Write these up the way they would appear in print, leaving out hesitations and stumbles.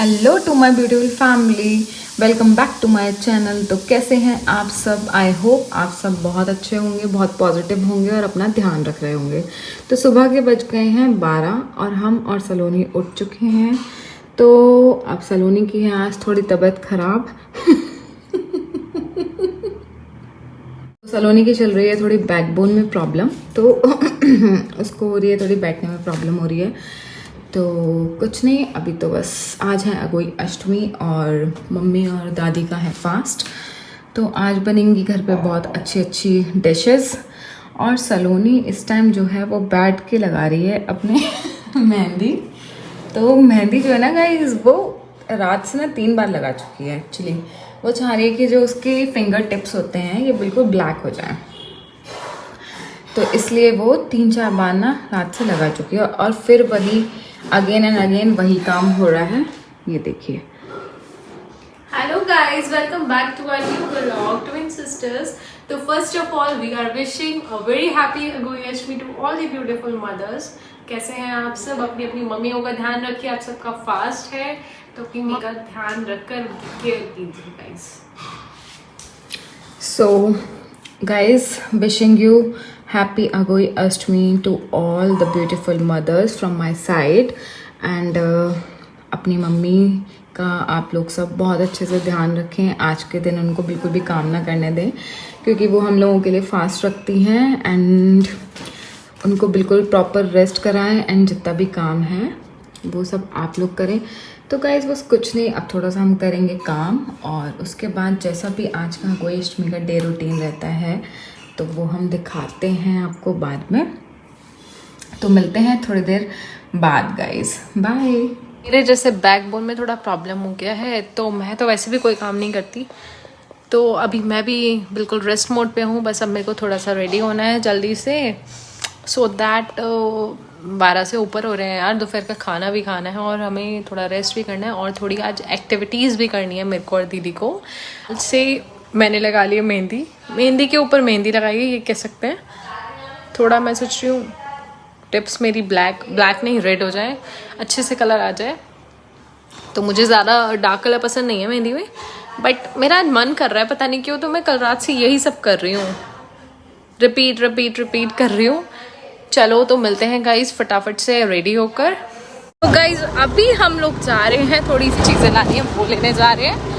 Hello to my beautiful family, welcome back to my channel. तो कैसे हैं आप सब? आई होप आप सब बहुत अच्छे होंगे, बहुत पॉजिटिव होंगे और अपना ध्यान रख रहे होंगे। तो सुबह के बज गए हैं 12 और हम और सलोनी उठ चुके हैं। तो अब सलोनी की है आज थोड़ी तबीयत खराब। सलोनी की चल रही है थोड़ी बैकबोन में प्रॉब्लम, तो उसको हो रही है थोड़ी बैठने में प्रॉब्लम हो रही है। तो कुछ नहीं, अभी तो बस आज है अगोई अष्टमी और मम्मी और दादी का है फास्ट। तो आज बनेंगी घर पे बहुत अच्छी अच्छी डिशेस। और सलोनी इस टाइम जो है वो बैठ के लगा रही है अपने मेहंदी। तो मेहंदी जो है ना गाइस, वो रात से ना 3 बार लगा चुकी है। एक्चुअली वो चाह रही है कि जो उसके फिंगर टिप्स होते हैं ये बिल्कुल ब्लैक हो जाए, तो इसलिए वो 3-4 बार ना रात से लगा चुकी है। और फिर वही अगेन एंड अगेन वही काम हो रहा है। ये देखिए। Hello guys, welcome back to our new vlog, Twin Sisters. So first of all, we are wishing a very happy Agoi Ashtami to all the beautiful mothers. कैसे हैं आप सब? अपनी अपनी मम्मियों का ध्यान रखिए। आप सबका फास्ट है तो अपनी मम्मी का ध्यान रखकर केयर कीजिए guys. So guys, wishing you happy Agoi Ashtami to all the beautiful mothers from my side and अपनी मम्मी का आप लोग सब बहुत अच्छे से ध्यान रखें। आज के दिन उनको बिल्कुल भी काम ना करने दें, क्योंकि वो हम लोगों के लिए फास्ट रखती हैं। एंड उनको बिल्कुल प्रॉपर रेस्ट कराएं एंड जितना भी काम है वो सब आप लोग करें। तो गाइज बस कुछ नहीं, अब थोड़ा सा हम करेंगे काम और उसके बाद जैसा भी आज का कोई अष्टमी का डे रूटीन रहता है तो वो हम दिखाते हैं आपको बाद में। तो मिलते हैं थोड़ी देर बाद गाइज, बाय। मेरे जैसे बैकबोन में थोड़ा प्रॉब्लम हो गया है, तो मैं तो वैसे भी कोई काम नहीं करती। तो अभी मैं भी बिल्कुल रेस्ट मोड पे हूँ। बस अब मेरे को थोड़ा सा रेडी होना है जल्दी से, सो दैट 12 से ऊपर हो रहे हैं यार। दोपहर का खाना भी खाना है और हमें थोड़ा रेस्ट भी करना है और थोड़ी आज एक्टिविटीज़ भी करनी है मेरे को और दीदी को। से मैंने लगा लिया मेहंदी, मेहंदी के ऊपर मेहंदी लगाई है, ये कह सकते हैं। थोड़ा मैं सोच रही हूँ टिप्स मेरी ब्लैक नहीं रेड हो जाए, अच्छे से कलर आ जाए। तो मुझे ज़्यादा डार्क कलर पसंद नहीं है मेहंदी में, बट मेरा आज मन कर रहा है, पता नहीं क्यों। तो मैं कल रात से यही सब कर रही हूँ, रिपीट कर रही हूँ। चलो तो मिलते हैं गाइज फटाफट से रेडी होकर। तो गाइज अभी हम लोग जा रहे हैं, थोड़ी सी चीज़ें लानी है वो लेने जा रहे हैं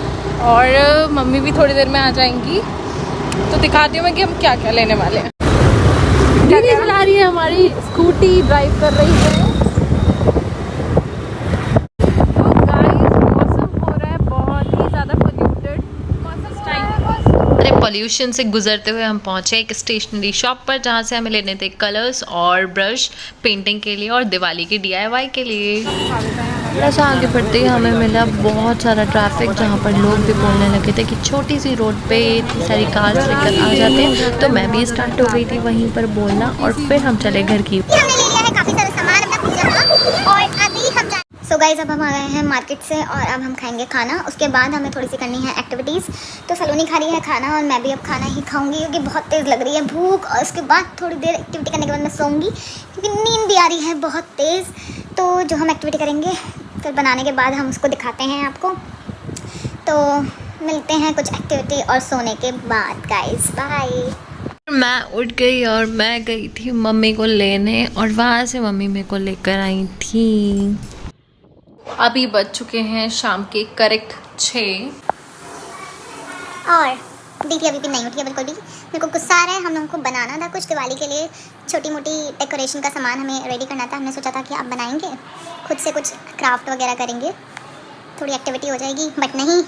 और मम्मी भी थोड़ी देर में आ जाएंगी। तो दिखाती हूँ मैं कि हम क्या क्या लेने वाले हैं। दीदी चला रही है हमारी स्कूटी, ड्राइव कर रही है। तो गाइस मौसम हो रहा है बहुत ही ज़्यादा पोल्यूटेड मौसम टाइम। अरे पोल्यूशन से गुजरते हुए हम पहुंचे एक स्टेशनरी शॉप पर, जहां से हमें लेने थे कलर्स और ब्रश पेंटिंग के लिए और दिवाली के DIY के लिए। ऐसा आगे बढ़ते ही हमें मिला बहुत सारा ट्रैफिक, जहाँ पर लोग भी बोलने लगे थे कि छोटी सी रोड पे इतनी सारी कार्स लेकर आ जाते हैं। तो मैं भी स्टार्ट हो गई थी वहीं पर बोलना और फिर हम चले घर की। हमने ले लिया है काफी सारा सामान अपना पूजा का और अभी हम सो गाइज अब हम आ गए हैं मार्केट से और अब हम खाएंगे खाना। उसके बाद हमें थोड़ी सी करनी है एक्टिविटीज़। तो सलोनी खा रही है खाना और मैं भी अब खाना ही खाऊंगी, क्योंकि बहुत तेज़ लग रही है भूख। और उसके बाद थोड़ी देर एक्टिविटी करने के बाद मैं सोऊंगी, क्योंकि नींद भी आ रही है बहुत तेज़। तो जो हम एक्टिविटी करेंगे फिर बनाने के बाद हम उसको दिखाते हैं आपको। तो मिलते हैं कुछ एक्टिविटी और सोने के बाद गाइस, बाय। मैं उठ गई और मैं गई थी मम्मी को लेने और वहाँ से मम्मी मेरे को लेकर आई थी। अभी बज चुके हैं शाम के करेक्ट 6 और दीदी अभी भी नहीं उठी है बिल्कुल भी। मेरे को गुस्सा आ रहा है। हम लोगों को बनाना था कुछ दिवाली के लिए, छोटी मोटी डेकोरेशन का सामान हमें रेडी करना था। हमने सोचा था कि आप बनाएंगे, खुद से कुछ क्राफ्ट वगैरह करेंगे, थोड़ी एक्टिविटी हो जाएगी। बट नहीं,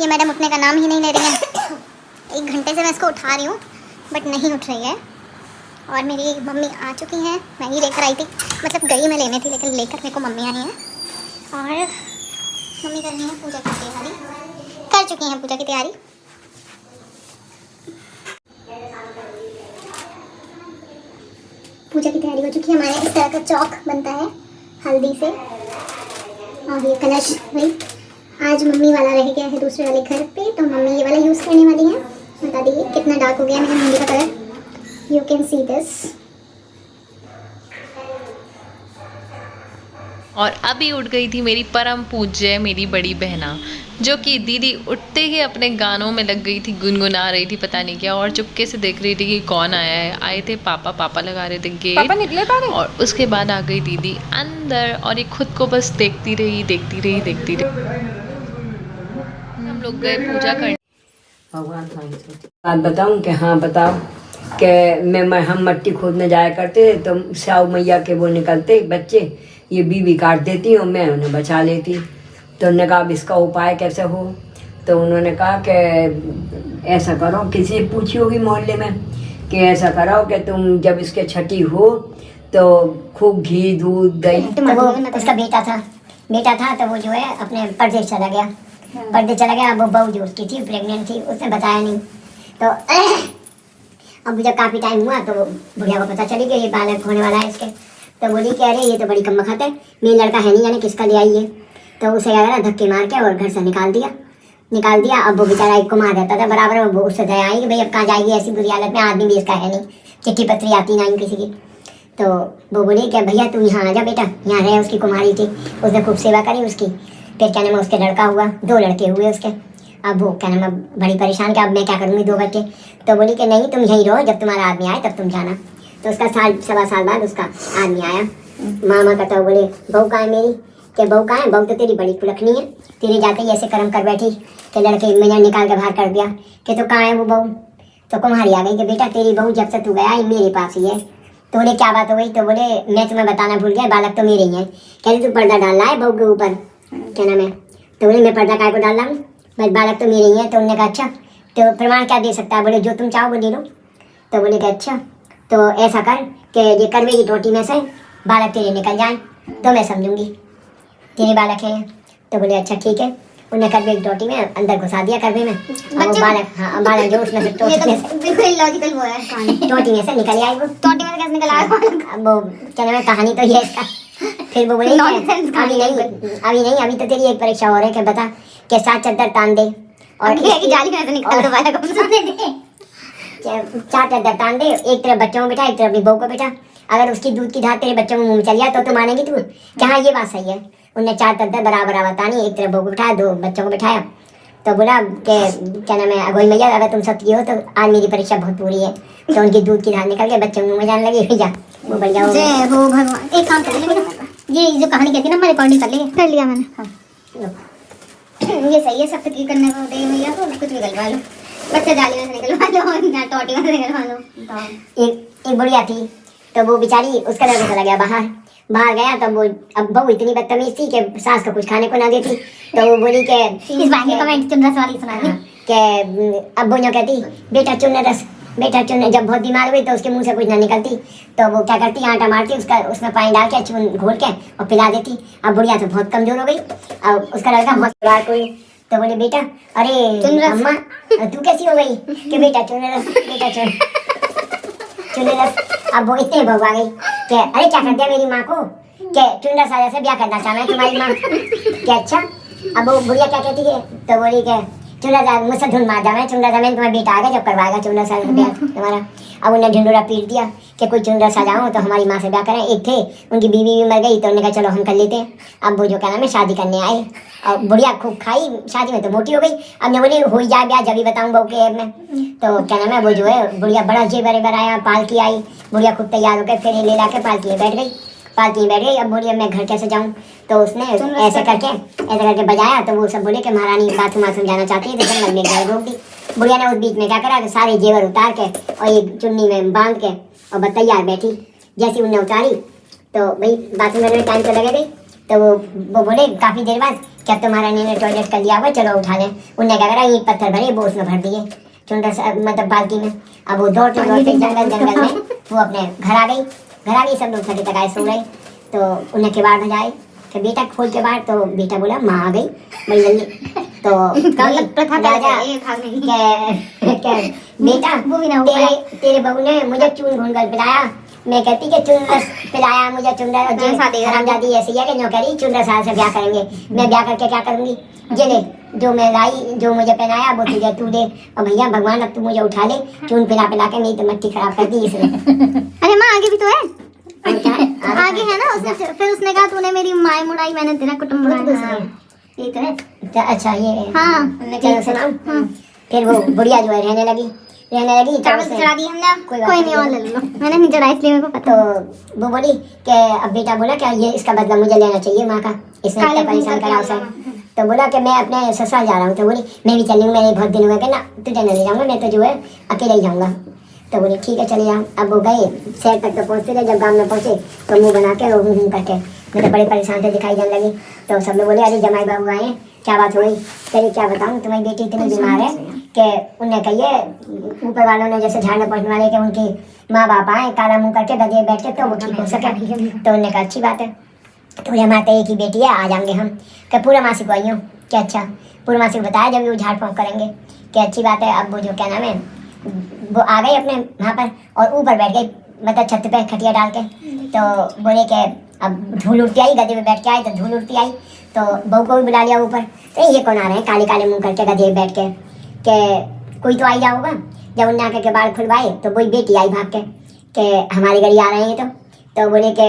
ये मैडम उठने का नाम ही नहीं ले रही है। 1 घंटे से मैं इसको उठा रही हूँ बट नहीं उठ रही है। और मेरी मम्मी आ चुकी हैं, मैं ही लेकर आई थी, मतलब गई मैं लेने थी लेकिन लेकर मेरे को मम्मी आई हैं। और मम्मी कर रही हैं पूजा की तैयारी, कर चुकी हैं पूजा की तैयारी। पूजा की तैयारी हो चुकी है। हमारे इस तरह का चौक बनता है हल्दी से, और ये कलश भाई आज मम्मी वाला रह गया है दूसरे वाले घर पे, तो मम्मी ये वाला यूज़ करने वाली है। बता दीजिए कितना डार्क हो गया मेरी मेहंदी का colour, you can see this. और अभी उठ गई थी मेरी परम पूज्य मेरी बड़ी बहना, जो कि दीदी उठते ही अपने गानों में लग गई थी, गुनगुना रही थी पता नहीं क्या, और चुपके से देख रही थी कि कौन आया है। आए थे पापा लगा रहे थे गेट, पापा निकले था और उसके बाद आ गई दीदी अंदर, और ये खुद को बस देखती रही। हम लोग गए पूजा करने। बात बताऊं कि हाँ बताओ कि हम मट्टी खोदने जाया करते तो स्याऊ मैया के वो निकलते बच्चे, ये बीवी काट देती और मैं उन्हें बचा लेती। तो उन्होंने कहा अब इसका उपाय कैसे हो, तो उन्होंने कहा कि ऐसा करो, किसी से पूछी होगी मोहल्ले में कि ऐसा करो कि तुम जब इसके छठी हो तो खूब घी दूध दही। तो वो उसका बेटा था तो वो जो है अपने परदेश चला गया। अब वो बहू जो उसकी थी प्रेग्नेंट थी, उसने बताया नहीं। तो अब जब काफ़ी टाइम हुआ तो बुढ़िया को पता चली कि ये बालक होने वाला है इसके। तो बोली कि अरे ये तो बड़ी कम वक्त है, मेरा लड़का है नहीं, जाने किसका ले आई है। तो उसे क्या करा, धक्के मार के और घर से निकाल दिया। अब वो बेचारा एक कुमार रहता था बराबर, वो उससे दया आई कि भाई अब कहाँ जाएगी ऐसी बुरी हालत में, आदमी भी इसका है नहीं, चिट्ठी पत्री आती नहीं किसी की। तो वो बोली कि भैया तू यहाँ आ जा बेटा, यहाँ रहे। उसकी कुमारी थी, उसने खूब सेवा करी उसकी। फिर क्या नाम उसके लड़का हुआ, 2 लड़के हुए उसके। अब वो क्या नाम बड़ी परेशान कि अब मैं क्या करूँगी 2 बच्चे। तो बोली कि नहीं तुम यहीं रहो, जब तुम्हारा आदमी आए तब तुम जाना। तो उसका 1.25 साल बाद उसका आदमी आया। मामा कहता बोले बहू कहाँ है मेरी, कि बहू कहाँ है, बहू तो तेरी बड़ी कुलखनी है, तेरे जाते ही ऐसे कर्म कर बैठी कि लड़के मैंने निकाल के बाहर कर दिया। कि तो कहाँ है वो बहू। तो कुम्हारी आ गई कि बेटा तेरी बहू जब से तू गया ये मेरे पास ही है। तो बोले क्या बात हो गई। तो बोले मैं तुम्हें बताना भूल गया, बालक तो मेरे ही है। कहते तू पर्दा डाल रहा है बहू के ऊपर, क्या नाम है। तो बोले मैं पर्दा काय को डाल रहा हूँ, बस बालक तो मेरे ही है। तो उन्होंने कहा अच्छा तो प्रमाण क्या दे सकता है। बोले जो तुम चाहो वो ले लो। तो बोले कि अच्छा तो ऐसा कर कि ये करवे की टोटी में से बालक तेरे निकल जाए तो मैं समझूंगी तेरे बालक हैं। तो बोले अच्छा ठीक है। उन्हें करवे की टोटी में अंदर घुसा दिया करवे में, और वो बालक जो उसमें से टोटी में से लॉजिकल वो है टोटी में से निकल आई। वो टोटी में कैसे निकल आया वो क्या नाम है, कहानी तो ये है इसका। फिर वो बोले अभी तो तेरी एक परीक्षा हो रही है कि बता कि 7 चद्दर तान दे और जाली में से निकाल दो बालक को। 4 चद्दर तान दे, एक तरफ बच्चों को बिठा, एक तरफ अपनी बहू को बिठा। अगर उसकी दूध की धार तेरे बच्चों में मुंह में चल जाए तो मानेगी तू कि हाँ ये बात सही है। उनने 4 चद्दर बराबर तानी, एक तरफ बहू को बिठाया, 2 बच्चों को बिठाया। तो बोला कि क्या नाम है अगोई मैया अगर तुम सत्य हो तो आज मेरी परीक्षा बहुत पूरी है। तो उनकी दूध की धार निकल के बच्चों के मुंह में जाने लगी। भैया वो बढ़िया वो भगवान एक काम कर, ये जो कहानी कहती है ना मैं रिकॉर्डिंग कर लिया मैंने। हाँ ये सही है, सब तक करने को दे मैया को कुछ भी निकलवा लो, बच्चा जाली में से निकलवा लो, टोटी में से निकलवा लो। एक बुढ़िया थी तो वो बेचारी उसका लड़का चला गया बाहर गया। तो वो अब बहू इतनी बदतमीज थी कि सास को कुछ खाने को ना देती। तो वो बोली कि इस बात में कमेंट चुनरस वाली सुना कि अब वो कहती बेटा चुनरस जब बहुत बीमार हुई तो उसके मुंह से कुछ ना निकलती तो वो क्या करती आटा मारती उसमें पानी डाल के चून घोल के और पिला देती। अब बुढ़िया तो बहुत कमजोर हो गई। अब उसका लड़का बहुत कोई तो बोले बेटा अरे अम्मा तू कैसी हो गई कि बेटा चुनरस। अब वो इतने बहू आ गई कि अरे क्या कर दिया मेरी माँ को कि चुनरस राजा से ब्याह करना चाह मैं तुम्हारी माँ कि अच्छा। अब वो बुढ़िया क्या कहती है तो बोली कि चुनरस मुझसे धुन मार जाए चुनरस में तुम्हारा बेटा आ गया जब करवाएगा चुनरस राजा से ब्याह तुम्हारा। अब उन्हें ढिंडोरा पीट दिया कि कोई चुनरस आ जाओ तो हमारी माँ से ब्याह करें। एक थे उनकी बीवी भी मर गई तो उन्होंने कहा चलो हम कर लेते हैं। अब वो जो क्या नाम है शादी करने आए और बुढ़िया खूब खाई, शादी में तो मोटी हो गई। अब ने बोली हो जाए ब्याह जब ही बताऊँ बहू के में। तो क्या नाम है वो जो है बुढ़िया बड़ा जेबर आया, पालकी आई, बुढ़िया खूब तैयार होकर फिर ले ला के पालकी में बैठ गई। अब बोली अब मैं घर कैसे जाऊँ। तो उसने ऐसे करके बजाया तो वो सब बोले कि महारानी बाथरूम जाना चाहती है तो जंगल में घर रोक दी। बुढ़िया ने उस बीच में क्या करा कि सारे जेवर उतार के और ये चुन्नी में बांध के और बस तैयार बैठी। जैसी उन्हें उतारी तो भाई बाथरूम में टाइम तो लगे गई। तो वो बोले काफ़ी देर बाद क्या तुम्हारा ने टॉयलेट कर लिया हुआ चलो उठा लें। उनने क्या करा ईंट पत्थर भरे वो उसमें भर दिए चुनरस मतलब बाल्टी में। अब वो दौड़ते जंगल में वो अपने घर आ गई। सब लोग छठे तक आए सो रहे। तो उन्हें किवाड़ बजाए कि बेटा खोल के बाहर। तो बेटा बोला माँ आ गई बड़ी जल्दी। तो बेटा तेरे बहू ने मुझे चून भून कर पिलाया। मैं कहती कि चुनरस पिलाया मुझे चुनरस हरामजादी ऐसी है कि नौकरी चुनरस से ब्याह करेंगे। मैं ब्याह करके क्या करूँगी, ये ले जो मैं लाई जो मुझे पहनाया वो तुझे तू दे। और भैया भगवान अब तू मुझे उठा ले चून पिला के नहीं तो मट्टी खराब कर दी इसने। अरे माँ आगे भी तो है आगे है ना उसने, फिर उसने कहा तूने मेरी माय मुड़ाई, मैंने तेरा कुटुम्ब मुड़ाया। ये तो है। अच्छा ये हाँ चलो सुनाओ। फिर वो बुढ़िया जो है रहने लगी चावल चढ़ा दी हमने, कोई नहीं और ले लो, मैंने नहीं चढ़ा इसलिए मेरे को पता। तो वो बोली कि अब बेटा बोला क्या ये इसका बदला मुझे लेना चाहिए माँ का, इसने इतना परेशान करा उसे। तो बोला कि मैं अपने ससुराल जा रहा हूँ। तो बोली मैं भी चलूँगी, मैंने बहुत दिन हुए कि ना तुझे नहीं जाऊँगा, मैं तो जो है अकेले ही जाऊँगा। तो बोले ठीक है चले जाओ। अब वो गए शहर तक तो पहुँचते थे, जब गाँव में पहुँचे तो मुँह बना के रो करके मैं तो बड़े परेशान थे, दिखाई देने लगी। तो सब लोग बोले अरे जमाई बाबू आए, क्या बात हुई? कही क्या बताऊँ, तुम्हारी बेटी इतनी बीमार है कि उन्हें कहिए ऊपर वालों ने जैसे झाड़ने पोछने वाले कि उनकी माँ बाप आए काला मुँह करके गधे बैठ के तो वो ठीक हो सके। तो उन्होंने कहा अच्छी बात है। तो बोले हमारे तो एक ही बेटी है, आ जाएंगे हम। क्या पूरा मासी को आई हूँ? क्या अच्छा पूरा मासी को बताया जब वो झाड़ फूँक करेंगे। क्या अच्छी बात है। अब वो जो क्या नाम है वो आ गई अपने वहाँ पर और ऊपर बैठ गई, मतलब छत पे खटिया डाल के। तो बोले कि अब धूल उड़ती आई, गधे पे बैठ के आई तो धूल उड़ती आई, तो बहू को भी बुला लिया ऊपर। तो ये कौन आ रहे हैं काले काले मुँह करके गधे पे बैठ के, कि कोई तो आई जा होगा। जब उन्हें आके के बाल खुलवाए तो वही बेटी आई भाग के कि हमारे घर आ रहे हैं। तो बोले कि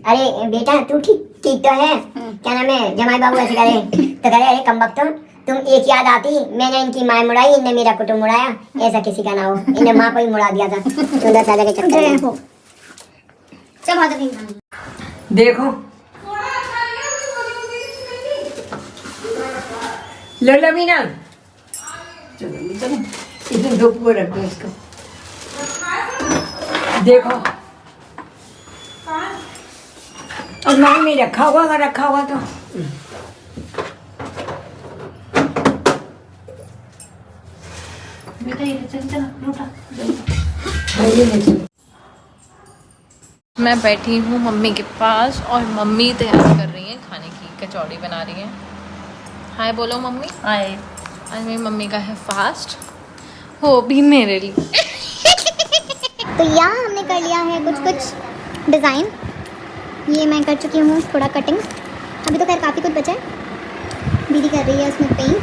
अरे बेटा तू ठीक तो है, क्या नाम है जमाई बाबू ऐसे करे। तो कह रहे अरे कम वक्त तुम एक याद आती, मैंने इनकी माँ मुड़ाई, इनने मेरा कुटुम्ब मुड़ाया, ऐसा किसी का ना हो, इन्हें माँ को ही मुड़ा दिया था 14 साल के चक्कर में। देखो लो लमीना, चलो इधर धूप को रख दो इसको। देखो और नाम में रखा हुआ तो मैं बैठी हूँ मम्मी के पास और मम्मी तैयार कर रही हैं खाने की, कचौड़ी बना रही हैं। हाय बोलो मम्मी। हाय। आज मेरी मम्मी का है फास्ट, वो भी मेरे लिए। तो यहाँ हमने कर लिया है कुछ डिज़ाइन, ये मैं कर चुकी हूँ थोड़ा कटिंग। अभी तो खैर काफ़ी कुछ बचा है, दीदी कर रही है उसमें पेंट।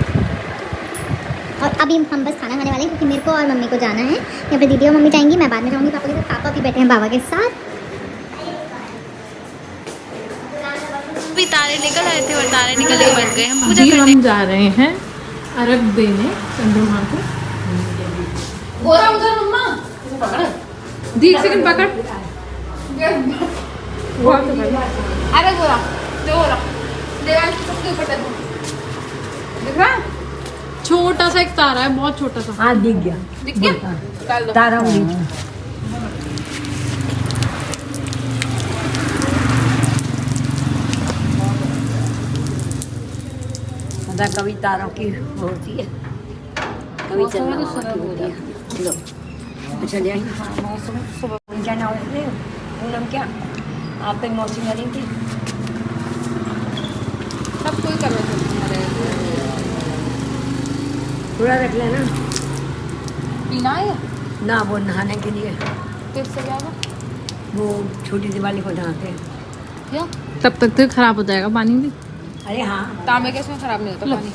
और अभी हम बस खाना खाने वाले हैं क्योंकि मेरे को और मम्मी को जाना है। या फिर दीदी और मम्मी जाएंगी, मैं बाद में जाऊँगी पापा के साथ। पापा भी बैठे हैं बाबा के साथ। भी तारे निकल आए थे और तारे निकल के बन गए। हम पूजा अभी करने हम जा रहे हैं अर्घ देने चंद्रमा को। गोरा उधर मम्मा पकड़, दी एक सेकंड पकड़। अरे गोरा गोरा देवांश सबके ऊपर दिख रहा है। छोटा सा एक तारा है, बहुत छोटा सा। हाँ दिख गया, दिख गया तारा कभी तारों की होती है, कभी चंद्रमा की होती है। लो अच्छा ले जाना पूनम क्या आप पे मौसम वाली थी, सब कोई कर रहे थोड़ा रख लेना पीना है ना, वो नहाने के लिए फिर से जाएगा वो छोटी दिवाली को नहाते हैं। क्या तब तक तो खराब हो जाएगा पानी भी। अरे हाँ तांबे के इसमें खराब नहीं होता पानी।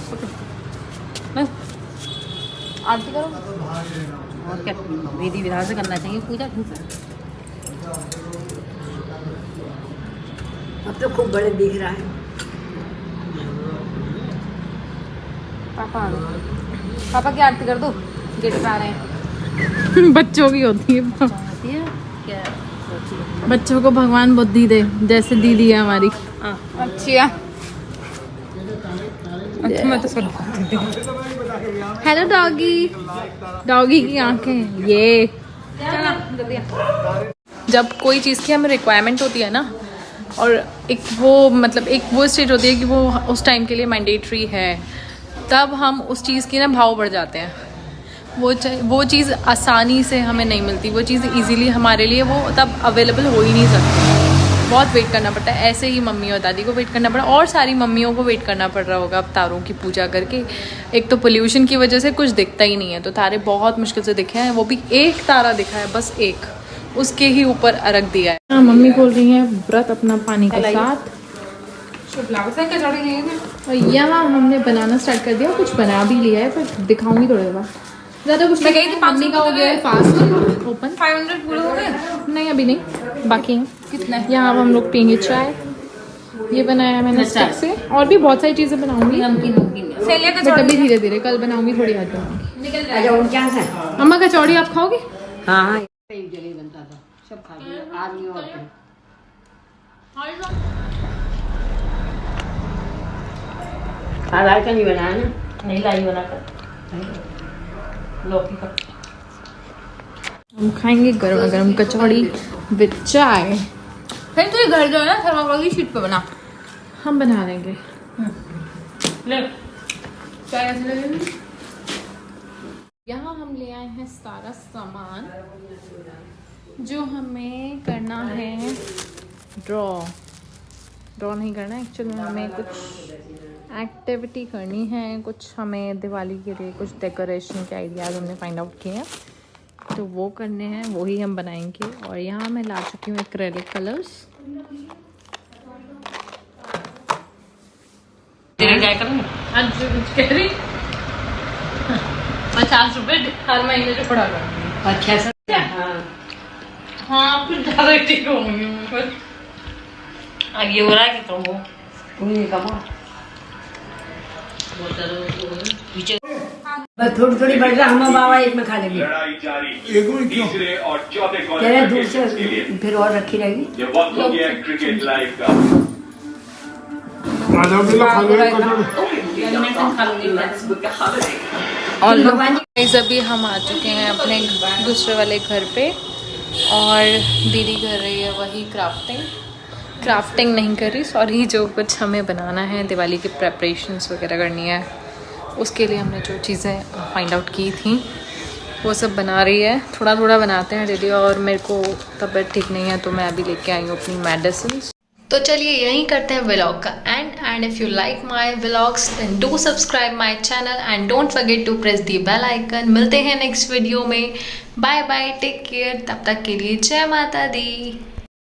आरती करो और क्या विधि विधान से करना चाहिए पूजा। अब तो खूब बड़े दिख रहा है। पापा की आरती कर दो, गेट आ रहे हैं। बच्चों की होती है क्या? बच्चों को भगवान बुद्धि दे, जैसे दीदी है हमारी। अच्छा मैं तो हेलो डॉगी, डॉगी की आंखें ये। जब कोई चीज़ की हमें रिक्वायरमेंट होती है ना, और एक वो मतलब एक वो स्टेज होती है कि वो उस टाइम के लिए मैंडेटरी है, तब हम उस चीज़ की ना भाव बढ़ जाते हैं। वो चीज़ आसानी से हमें नहीं मिलती, वो चीज़ इजीली हमारे लिए वो तब अवेलेबल हो ही नहीं सकती, बहुत वेट करना पड़ता है। ऐसे ही मम्मी और दादी को वेट करना पड़ा, और सारी मम्मियों को वेट करना पड़ रहा होगा अब तारों की पूजा करके। एक तो पोल्यूशन की वजह से कुछ दिखता ही नहीं है, तो तारे बहुत मुश्किल से दिखे हैं। वो भी एक तारा दिखा है, बस एक, उसके ही ऊपर अर्घ दिया है। हाँ, मम्मी खोल रही है व्रत अपना पानी के साथ। और यहाँ हमने बनाना स्टार्ट कर दिया, कुछ बना भी लिया है पर दिखाऊंगी थोड़ी देर बाद। ज़्यादा कुछ मैं कही थी, मम्मी का हो गया है फास्ट ओपन। 500 पूरे हो गए? नहीं अभी नहीं। बाकी यहाँ हम लोग पियेंगे चाय। ये बनाया है मैंने स्टिक से, और भी बहुत सारी चीज़ें बनाऊंगी बट अभी धीरे धीरे, कल बनाऊंगी, थोड़ी आज बनाऊंगी। अच्छा उनके यहाँ से अम्मा कचौड़ी आप खाओगे? हाँ हाँ एक जगह बनता था, सब खा लिया आदमी और राय का नहीं बनाया ना, नहीं लाई बनाकर लौकी का। हम खाएंगे गर्मा गर्म कचौड़ी विद चाय। फिर तो घर जो है ना थर्माकोल की शीट पे बना, हम बना लेंगे। ले चाय कैसे लगेगी? यहाँ हम ले आए हैं सारा सामान जो हमें करना है ड्रॉ नहीं करना है एक्चुअली, हमें कुछ एक्टिविटी करनी है, कुछ हमें दिवाली के लिए कुछ डेकोरेशन के आइडियाज़ हमने फाइंड आउट किए हैं, तो वो करने हैं, वही हम बनाएंगे। और यहाँ मैं ला चुकी हूँ एक्रेलिक कलर्स। क्या करूँ आज कह रही 50 रुपए हर महीने जो पड़ा करूँगी। अच्छा सर हाँ फिर ज़्यादा ठीक होंगी। अब ये हो रहा है कि कम हो, तुम नहीं कमा पीछे बस थोड़ी थोड़ी बढ़ रहा, हम बाबा एक में खा लेंगे। लड़ाई जारी तीसरे और चौथे कह रहे दूर से क्वालिफिकेशन के लिए फिर और रखी रहेगी। ये वक्त हो गया क्रिकेट लाइव का। और गाइस अभी हम आ चुके हैं अपने दूसरे वाले घर पे, और दीदी कर रही है वही क्राफ्टिंग नहीं कर रही, सॉरी, जो कुछ हमें बनाना है दिवाली की प्रेपरेशंस वगैरह करनी है, उसके लिए हमने जो चीज़ें फाइंड आउट की थी वो सब बना रही है। थोड़ा थोड़ा बनाते हैं डेली, और मेरे को तबीयत ठीक नहीं है तो मैं अभी लेके आई हूँ अपनी मेडिसिन। तो चलिए यहीं करते हैं व्लॉग का and if you like my vlogs then do subscribe my channel and don't forget to press the bell icon. मिलते हैं नेक्स्ट वीडियो में, बाय बाय, टेक केयर, तब तक के लिए जय माता दी।